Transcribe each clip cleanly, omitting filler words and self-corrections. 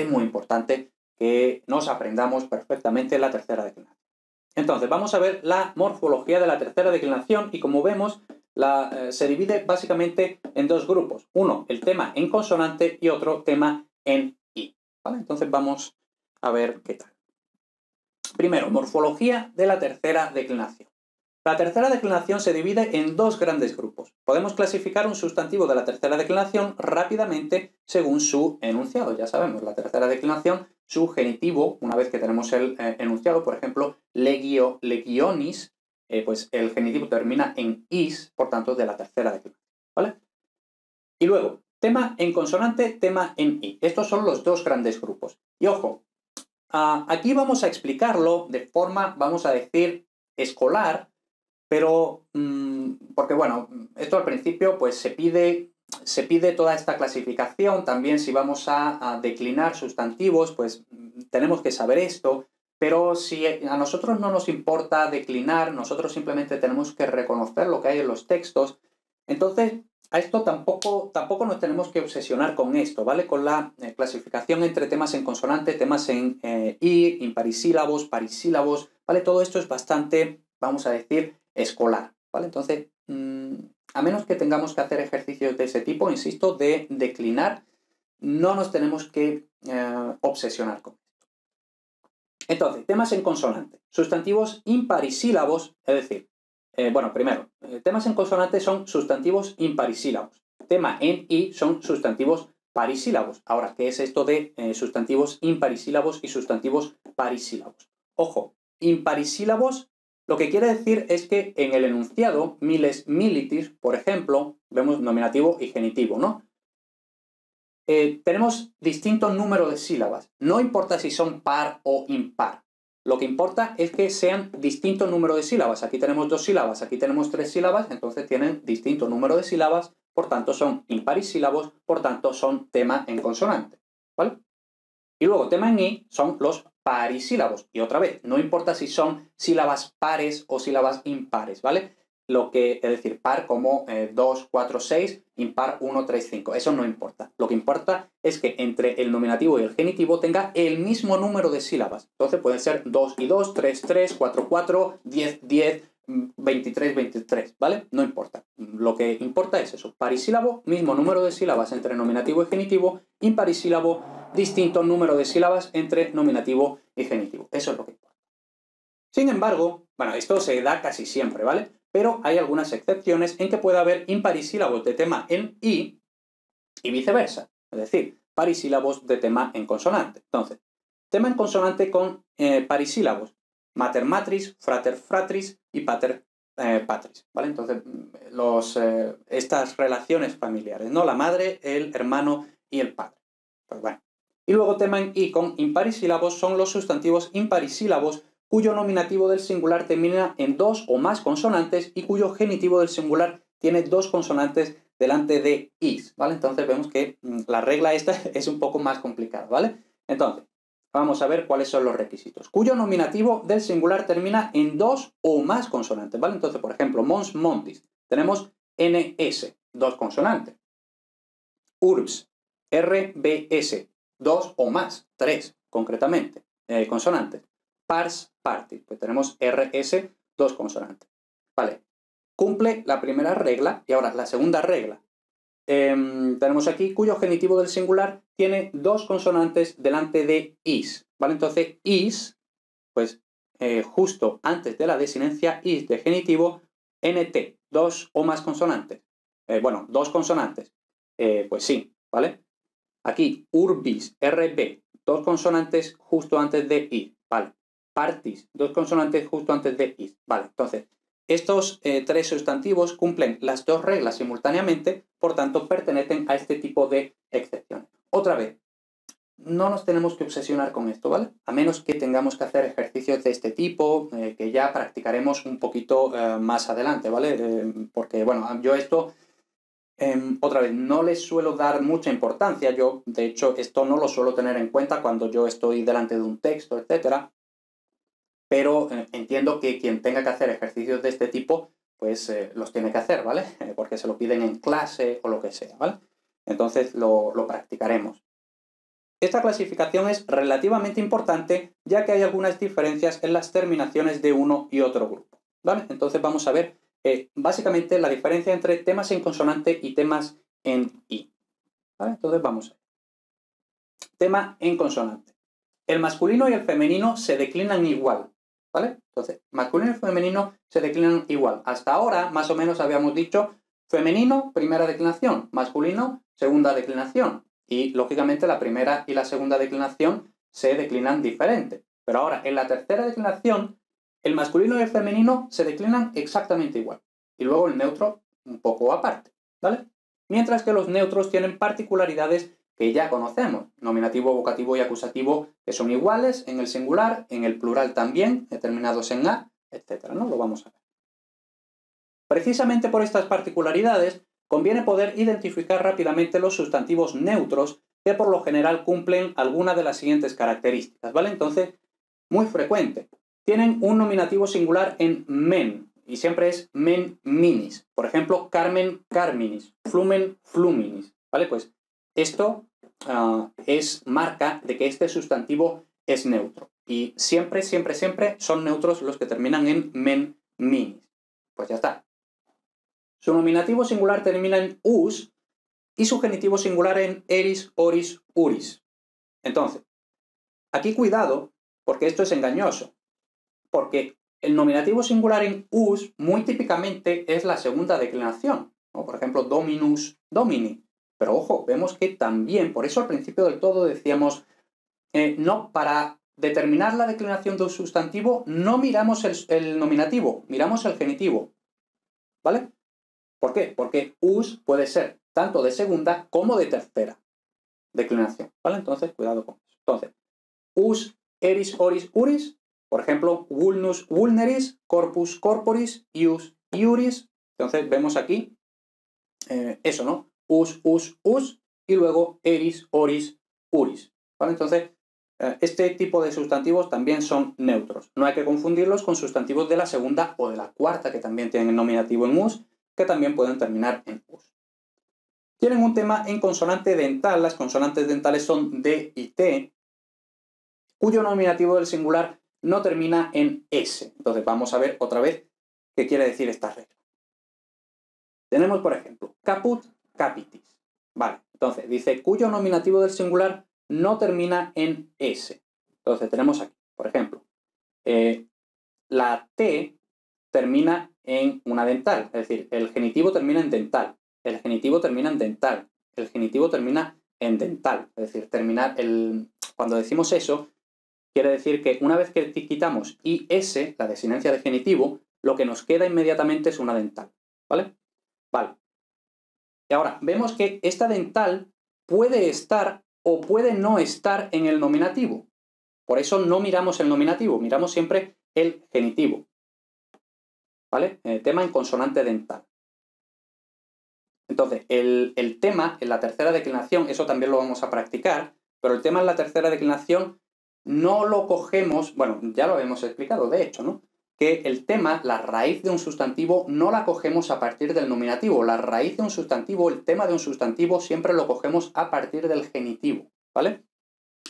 es muy importante que nos aprendamos perfectamente la tercera declinación. Entonces, vamos a ver la morfología de la tercera declinación y como vemos, se divide básicamente en dos grupos. Uno, el tema en consonante y otro tema en I. ¿Vale? Entonces, vamos a ver qué tal. Primero, morfología de la tercera declinación. La tercera declinación se divide en dos grandes grupos. Podemos clasificar un sustantivo de la tercera declinación rápidamente según su enunciado. Ya sabemos, la tercera declinación, su genitivo, una vez que tenemos el enunciado, por ejemplo, legionis, pues el genitivo termina en is, por tanto, de la tercera declinación. ¿Vale? Y luego, tema en consonante, tema en i. Estos son los dos grandes grupos. Y ojo, aquí vamos a explicarlo de forma, vamos a decir, escolar, pero, porque bueno, esto al principio pues se pide toda esta clasificación, también si vamos a declinar sustantivos, pues tenemos que saber esto, pero si a nosotros no nos importa declinar, nosotros simplemente tenemos que reconocer lo que hay en los textos, entonces a esto tampoco nos tenemos que obsesionar con esto, ¿vale? Con la clasificación entre temas en consonante, temas en i, imparisílabos, parisílabos, ¿vale? Todo esto es bastante, vamos a decir, escolar, ¿vale? Entonces, a menos que tengamos que hacer ejercicios de ese tipo, insisto, de declinar, no nos tenemos que obsesionar con esto. Entonces, temas en consonante. Sustantivos imparisílabos, es decir, primero, temas en consonante son sustantivos imparisílabos. Tema en i son sustantivos parisílabos. Ahora, ¿qué es esto de sustantivos imparisílabos y sustantivos parisílabos? Ojo, imparisílabos lo que quiere decir es que en el enunciado, miles, militis, por ejemplo, vemos nominativo y genitivo, ¿no? Tenemos distinto número de sílabas. No importa si son par o impar. Lo que importa es que sean distinto número de sílabas. Aquí tenemos 2 sílabas, aquí tenemos 3 sílabas, entonces tienen distinto número de sílabas, por tanto son imparisílabos, por tanto son tema en consonante, ¿vale? Y luego tema en i son los parisílabos. Y otra vez, no importa si son sílabas pares o sílabas impares, ¿vale? Es decir, par como 2, 4, 6, impar 1, 3, 5. Eso no importa. Lo que importa es que entre el nominativo y el genitivo tenga el mismo número de sílabas. Entonces pueden ser 2 y 2, 3, 3, 4, 4, 10, 10, 23, 23, ¿vale? No importa. Lo que importa es eso. Parisílabo, mismo número de sílabas entre nominativo y genitivo. Imparisílabo, distinto número de sílabas entre nominativo y genitivo. Eso es lo que importa. Sin embargo, bueno, esto se da casi siempre, ¿vale? Pero hay algunas excepciones en que puede haber imparisílabos de tema en i y viceversa. Es decir, parisílabos de tema en consonante. Entonces, tema en consonante con parisílabos. Mater matris, frater fratris y pater patris, ¿vale? Entonces, estas relaciones familiares, ¿no? La madre, el hermano y el padre. Pues bueno. Y luego tema en i con imparisílabos son los sustantivos imparisílabos cuyo nominativo del singular termina en 2 o más consonantes y cuyo genitivo del singular tiene 2 consonantes delante de is, ¿vale? Entonces vemos que la regla esta es un poco más complicada, ¿vale? Entonces, vamos a ver cuáles son los requisitos. Cuyo nominativo del singular termina en 2 o más consonantes, ¿vale? Entonces, por ejemplo, mons, montis, tenemos ns, 2 consonantes. Urbs, rbs, 2 o más, 3 concretamente, consonantes. Pars, partis, pues tenemos rs, 2 consonantes. Vale, cumple la primera regla y ahora la segunda regla. Tenemos aquí cuyo genitivo del singular tiene 2 consonantes delante de is, ¿vale? Entonces is, pues justo antes de la desinencia is de genitivo, nt, 2 o más consonantes. 2 consonantes. Pues sí, ¿vale? Aquí urbis, rb, 2 consonantes justo antes de i, ¿vale? Partis, 2 consonantes justo antes de is, ¿vale? Entonces, estos 3 sustantivos cumplen las 2 reglas simultáneamente, por tanto, pertenecen a este tipo de excepciones. Otra vez, no nos tenemos que obsesionar con esto, ¿vale? A menos que tengamos que hacer ejercicios de este tipo, que ya practicaremos un poquito más adelante, ¿vale? Porque, bueno, yo esto... otra vez, no les suelo dar mucha importancia. Yo, de hecho, esto no lo suelo tener en cuenta cuando yo estoy delante de un texto, etc. Pero entiendo que quien tenga que hacer ejercicios de este tipo, pues los tiene que hacer, ¿vale? Porque se lo piden en clase o lo que sea, ¿vale? Entonces lo practicaremos. Esta clasificación es relativamente importante, ya que hay algunas diferencias en las terminaciones de uno y otro grupo, ¿vale? Entonces vamos a ver básicamente la diferencia entre temas en consonante y temas en I, ¿vale? Entonces vamos a ver. Tema en consonante. El masculino y el femenino se declinan igual, ¿vale? Entonces, masculino y femenino se declinan igual. Hasta ahora, más o menos, habíamos dicho femenino, primera declinación, masculino, segunda declinación. Y, lógicamente, la primera y la segunda declinación se declinan diferente. Pero ahora, en la tercera declinación, el masculino y el femenino se declinan exactamente igual. Y luego el neutro un poco aparte, ¿vale? Mientras que los neutros tienen particularidades que ya conocemos, nominativo, vocativo y acusativo, que son iguales en el singular, en el plural también, terminados en A, etc., ¿no? Lo vamos a ver. Precisamente por estas particularidades, conviene poder identificar rápidamente los sustantivos neutros que por lo general cumplen alguna de las siguientes características, ¿vale? Entonces, muy frecuente. Tienen un nominativo singular en men, y siempre es men minis. Por ejemplo, Carmen carminis, flumen fluminis, ¿vale? Pues esto es marca de que este sustantivo es neutro. Y siempre, siempre, siempre son neutros los que terminan en men minis. Pues ya está. Su nominativo singular termina en us y su genitivo singular en eris, oris, uris. Entonces, aquí cuidado, porque esto es engañoso. Porque el nominativo singular en us muy típicamente es la segunda declinación, ¿no? Por ejemplo, dominus, domini. Pero ojo, vemos que también, por eso al principio del todo decíamos, no, para determinar la declinación de un sustantivo no miramos el nominativo, miramos el genitivo, ¿vale? ¿Por qué? Porque us puede ser tanto de segunda como de tercera declinación, ¿vale? Entonces, cuidado con eso. Entonces, us, eris, oris, uris, por ejemplo, vulnus, vulneris, corpus, corporis, ius, iuris. Entonces, vemos aquí eso, ¿no? Us, y luego eris, oris, uris, ¿vale? Entonces, este tipo de sustantivos también son neutros. No hay que confundirlos con sustantivos de la segunda o de la cuarta, que también tienen el nominativo en us, que también pueden terminar en us. Tienen un tema en consonante dental. Las consonantes dentales son D y T, cuyo nominativo del singular no termina en S. Entonces vamos a ver otra vez qué quiere decir esta regla. Tenemos, por ejemplo, caput, capitis. Vale, entonces dice cuyo nominativo del singular no termina en S. Entonces tenemos aquí, por ejemplo, la T termina en una dental, es decir, el genitivo termina en dental, el genitivo termina en dental, el genitivo termina en dental, es decir, cuando decimos eso, quiere decir que una vez que quitamos IS, la desinencia de genitivo, lo que nos queda inmediatamente es una dental, ¿vale? Vale. Y ahora, vemos que esta dental puede estar o puede no estar en el nominativo. Por eso no miramos el nominativo, miramos siempre el genitivo. ¿Vale? Tema en consonante dental. Entonces, el tema en la tercera declinación, eso también lo vamos a practicar, pero el tema en la tercera declinación no lo cogemos, bueno, ya lo hemos explicado, de hecho, ¿no? Que el tema, la raíz de un sustantivo, no la cogemos a partir del nominativo. La raíz de un sustantivo, el tema de un sustantivo, siempre lo cogemos a partir del genitivo, ¿vale?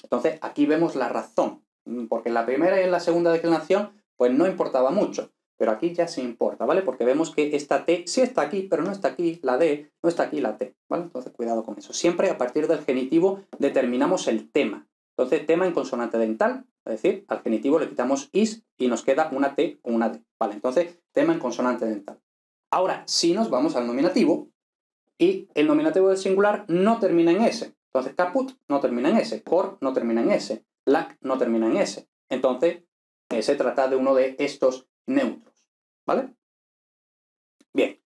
Entonces, aquí vemos la razón, porque en la primera y en la segunda declinación, pues no importaba mucho. Pero aquí ya sí importa, ¿vale? Porque vemos que esta T sí está aquí, pero no está aquí la D, no está aquí la T, ¿vale? Entonces, cuidado con eso. Siempre a partir del genitivo determinamos el tema. Entonces, tema en consonante dental, es decir, al genitivo le quitamos is y nos queda una T o una D, ¿vale? Entonces, tema en consonante dental. Ahora, si nos vamos al nominativo, y el nominativo del singular no termina en S. Entonces, caput no termina en S, cor no termina en S, lac no termina en S. Entonces, se trata de uno de estos neutros, ¿vale? Bien.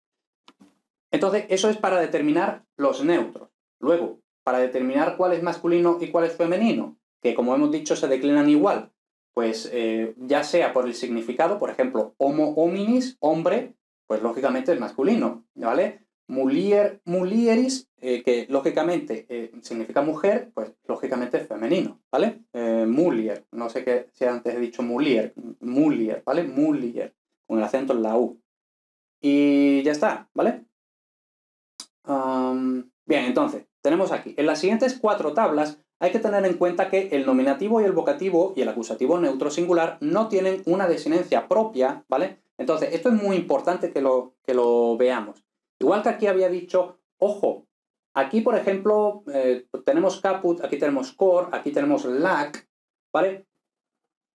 Entonces, eso es para determinar los neutros. Luego, para determinar cuál es masculino y cuál es femenino, que como hemos dicho se declinan igual, pues ya sea por el significado, por ejemplo, homo hominis, hombre, pues lógicamente es masculino, ¿vale? Mulier, mulieris, que lógicamente significa mujer, pues lógicamente es femenino, ¿vale? Mulier, no sé qué si antes he dicho mulier, ¿vale? Mulier, con el acento en la U. Y ya está, ¿vale? Bien, entonces, tenemos aquí, en las siguientes 4 tablas hay que tener en cuenta que el nominativo y el vocativo y el acusativo neutro singular no tienen una desinencia propia, ¿vale? Entonces, esto es muy importante que lo veamos. Igual que aquí había dicho, ojo, aquí, por ejemplo, tenemos caput, aquí tenemos cor, aquí tenemos lac, ¿vale?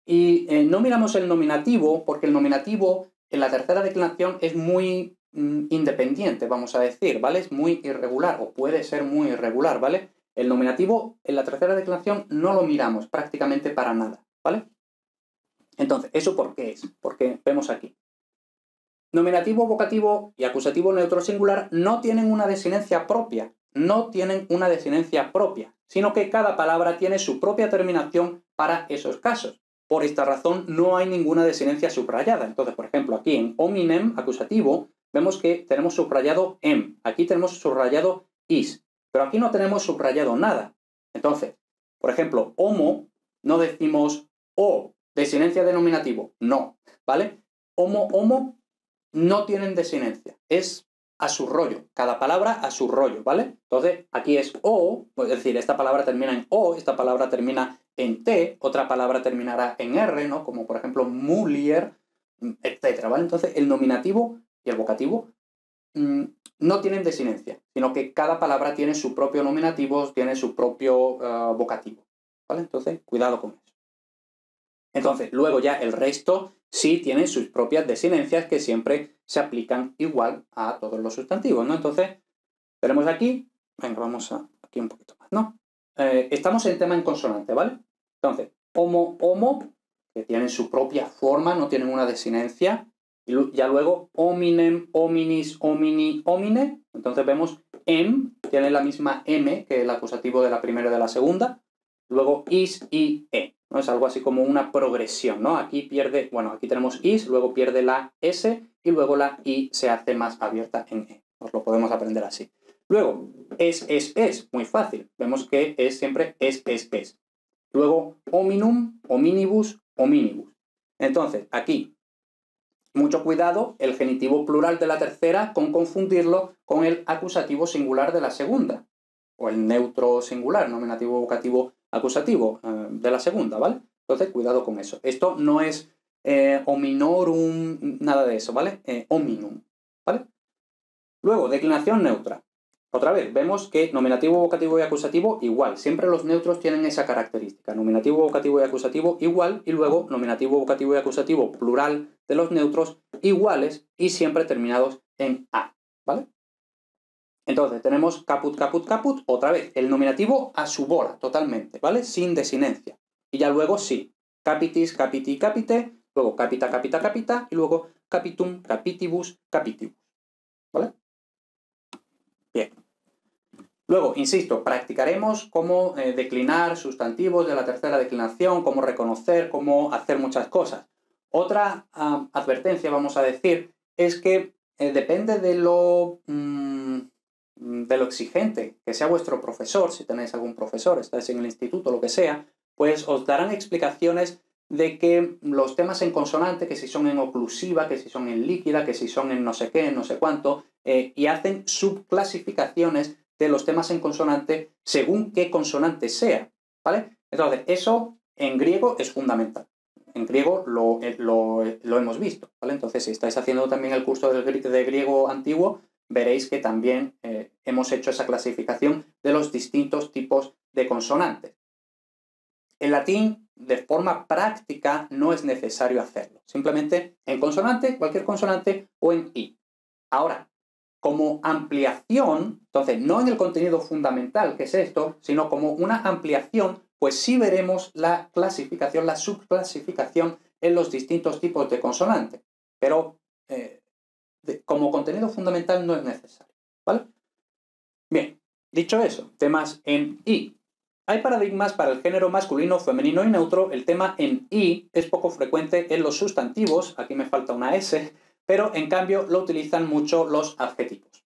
Y no miramos el nominativo, porque el nominativo en la tercera declinación es muy independiente, vamos a decir, ¿vale? Es muy irregular, o puede ser muy irregular, ¿vale? El nominativo en la tercera declinación no lo miramos prácticamente para nada, ¿vale? Entonces, ¿eso por qué es? Porque vemos aquí. Nominativo, vocativo y acusativo neutro singular no tienen una desinencia propia, sino que cada palabra tiene su propia terminación para esos casos. Por esta razón no hay ninguna desinencia subrayada. Entonces, por ejemplo, aquí en hominem, acusativo, vemos que tenemos subrayado em, aquí tenemos subrayado is, pero aquí no tenemos subrayado nada. Entonces, por ejemplo, homo, no decimos o, desinencia de nominativo, no, ¿vale? Homo no tienen desinencia, es a su rollo, cada palabra a su rollo, ¿vale? Entonces, aquí es o, es decir, esta palabra termina en o, esta palabra termina en t, otra palabra terminará en r, ¿no? Como por ejemplo mulier, etcétera, ¿vale? Entonces, el nominativo y el vocativo no tienen desinencia, sino que cada palabra tiene su propio nominativo, tiene su propio vocativo, ¿vale? Entonces, cuidado con eso. Entonces, luego ya el resto sí tienen sus propias desinencias que siempre se aplican igual a todos los sustantivos, ¿no? Entonces, tenemos aquí, venga, vamos aquí un poquito más, ¿no? Estamos en tema en consonante, ¿vale? Entonces, homo, que tienen su propia forma, no tienen una desinencia, y ya luego hominem, hominis, homini, homine, entonces vemos tiene la misma m que el acusativo de la primera y de la segunda, luego is y e, ¿no? Es algo así como una progresión, ¿no? Aquí pierde, bueno, aquí tenemos is, luego pierde la s y luego la i se hace más abierta en e. Nos lo podemos aprender así. Luego, es, muy fácil. Vemos que es siempre es. Luego, hominum, hominibus, hominibus. Entonces, aquí, mucho cuidado, el genitivo plural de la tercera con confundirlo con el acusativo singular de la segunda, o el neutro singular, nominativo, vocativo, acusativo de la segunda, ¿vale? Entonces, cuidado con eso. Esto no es hominorum, nada de eso, ¿vale? Hominum, ¿vale? Luego, declinación neutra. Otra vez, vemos que nominativo, vocativo y acusativo igual. Siempre los neutros tienen esa característica. Nominativo, vocativo y acusativo igual, y luego nominativo, vocativo y acusativo plural de los neutros iguales y siempre terminados en a, ¿vale? Entonces, tenemos caput, caput, caput, otra vez, el nominativo a su bola, totalmente, ¿vale? Sin desinencia. Y ya luego sí, capitis, capiti, capite, luego capita, capita, capita, y luego capitum, capitibus, capitibus, ¿vale? Bien. Luego, insisto, practicaremos cómo declinar sustantivos de la tercera declinación, cómo reconocer, cómo hacer muchas cosas. Otra advertencia, vamos a decir, es que depende de lo exigente que sea vuestro profesor, si tenéis algún profesor, estáis en el instituto, lo que sea, pues os darán explicaciones de que los temas en consonante, que si son en oclusiva, que si son en líquida, que si son en no sé qué, en no sé cuánto, y hacen subclasificaciones de los temas en consonante según qué consonante sea, ¿vale? Entonces, eso en griego es fundamental. En griego lo hemos visto, ¿vale? Entonces, si estáis haciendo también el curso de griego antiguo, veréis que también hemos hecho esa clasificación de los distintos tipos de consonantes. En latín, de forma práctica, no es necesario hacerlo. Simplemente en consonante, cualquier consonante, o en i. Ahora, como ampliación, entonces no en el contenido fundamental, que es esto, sino como una ampliación, pues sí veremos la clasificación, la subclasificación en los distintos tipos de consonante. Pero como contenido fundamental no es necesario, ¿vale? Bien, dicho eso, temas en i. Hay paradigmas para el género masculino, femenino y neutro. El tema en i es poco frecuente en los sustantivos, aquí me falta una s, pero en cambio lo utilizan mucho los adjetivos.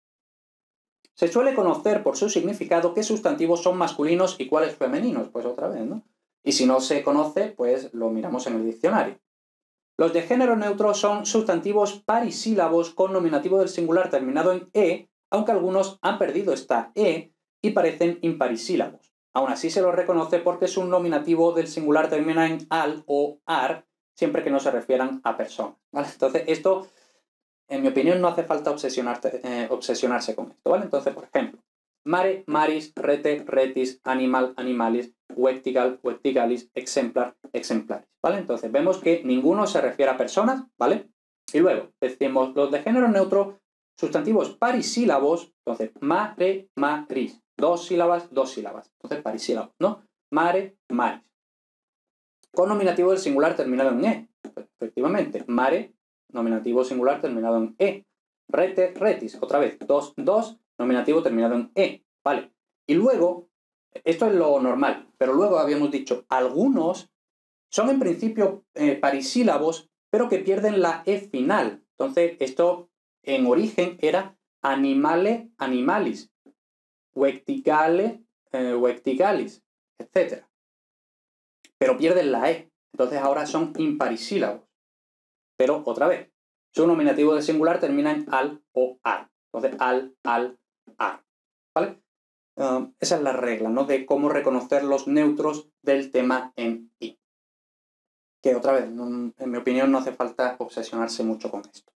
Se suele conocer por su significado qué sustantivos son masculinos y cuáles femeninos, pues otra vez, ¿no? Y si no se conoce, pues lo miramos en el diccionario. Los de género neutro son sustantivos parisílabos con nominativo del singular terminado en e, aunque algunos han perdido esta e y parecen imparisílabos. Aún así se lo reconoce porque es un nominativo del singular termina en al o ar, siempre que no se refieran a personas, ¿vale? Entonces, esto, en mi opinión, no hace falta obsesionarse con esto, ¿vale? Entonces, por ejemplo, mare, maris, rete, retis, animal, animalis, vectigal, vectigalis, exemplar, exemplaris, ¿vale? Entonces, vemos que ninguno se refiere a personas, ¿vale? Y luego, decimos los de género neutro, sustantivos parisílabos, entonces, mare, maris, dos sílabas, entonces parisílabos, ¿no? Mare, maris. Con nominativo del singular terminado en e, efectivamente, mare, nominativo singular terminado en e. Rete, retis, otra vez, dos, nominativo terminado en e, ¿vale? Y luego, esto es lo normal, pero luego habíamos dicho, algunos son en principio parisílabos, pero que pierden la e final. Entonces, esto en origen era animale, animalis, vectigale, vectigalis, etc. Pero pierden la e. Entonces ahora son imparisílabos. Pero otra vez, su nominativo de singular termina en al o ar. Entonces, al, ar. ¿Vale? Esa es la regla, ¿no? De cómo reconocer los neutros del tema en i. Que otra vez, en mi opinión, no hace falta obsesionarse mucho con esto.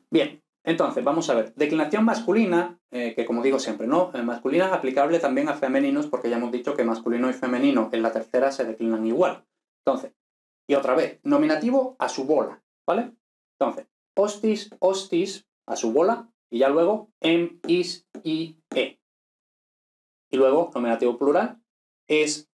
Bien, entonces, vamos a ver. Declinación masculina, que como digo siempre, ¿no? Masculina aplicable también a femeninos, porque ya hemos dicho que masculino y femenino en la tercera se declinan igual. Entonces, y otra vez, nominativo a su bola, ¿vale? Entonces, hostis, hostis, a su bola, y ya luego, is, i, e. Y luego, nominativo plural, es.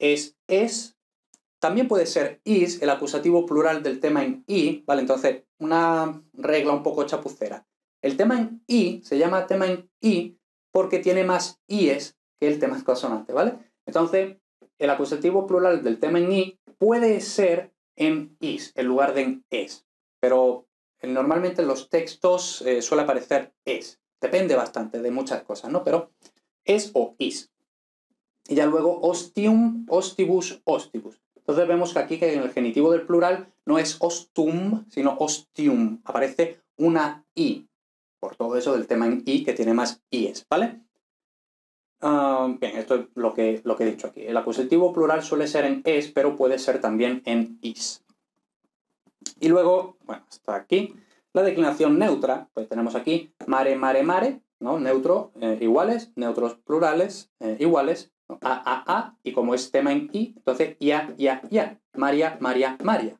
También puede ser is, el acusativo plural del tema en i, ¿vale? Entonces, una regla un poco chapucera. El tema en i se llama tema en i porque tiene más ies que el tema en consonante, ¿vale? Entonces, el acusativo plural del tema en i puede ser en is, en lugar de en es. Pero normalmente en los textos suele aparecer es. Depende bastante de muchas cosas, ¿no? Pero es o is. Y ya luego, ostium, ostibus, ostibus. Entonces vemos que aquí que en el genitivo del plural no es ostum, sino ostium. Aparece una i. Por todo eso del tema en i que tiene más ies, ¿vale? Bien, esto es lo que he dicho aquí. El acusativo plural suele ser en es, pero puede ser también en is. Y luego, bueno, hasta aquí. La declinación neutra, pues tenemos aquí mare, mare, mare, ¿no? Neutro, iguales, neutros plurales, iguales, ¿no? A, y como es tema en i, entonces ya, María, María, María.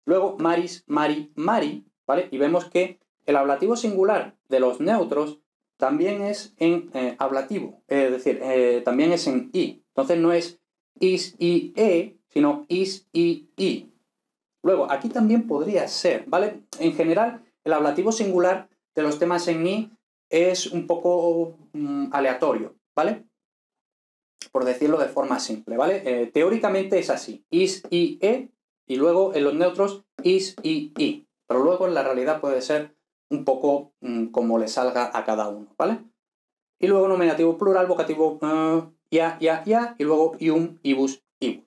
Luego maris, mari, mari, ¿vale? Y vemos que el ablativo singular de los neutros también es en ablativo, es decir, también es en i. Entonces no es is, i, e, sino is, i. Luego, aquí también podría ser, ¿vale? En general, el ablativo singular de los temas en i es un poco aleatorio, ¿vale? Por decirlo de forma simple, ¿vale? Teóricamente es así, is, i, e, y luego en los neutros is, i. Pero luego en la realidad puede ser un poco como le salga a cada uno, ¿vale? Y luego nominativo plural, vocativo ya, y luego ium, ibus, ibus.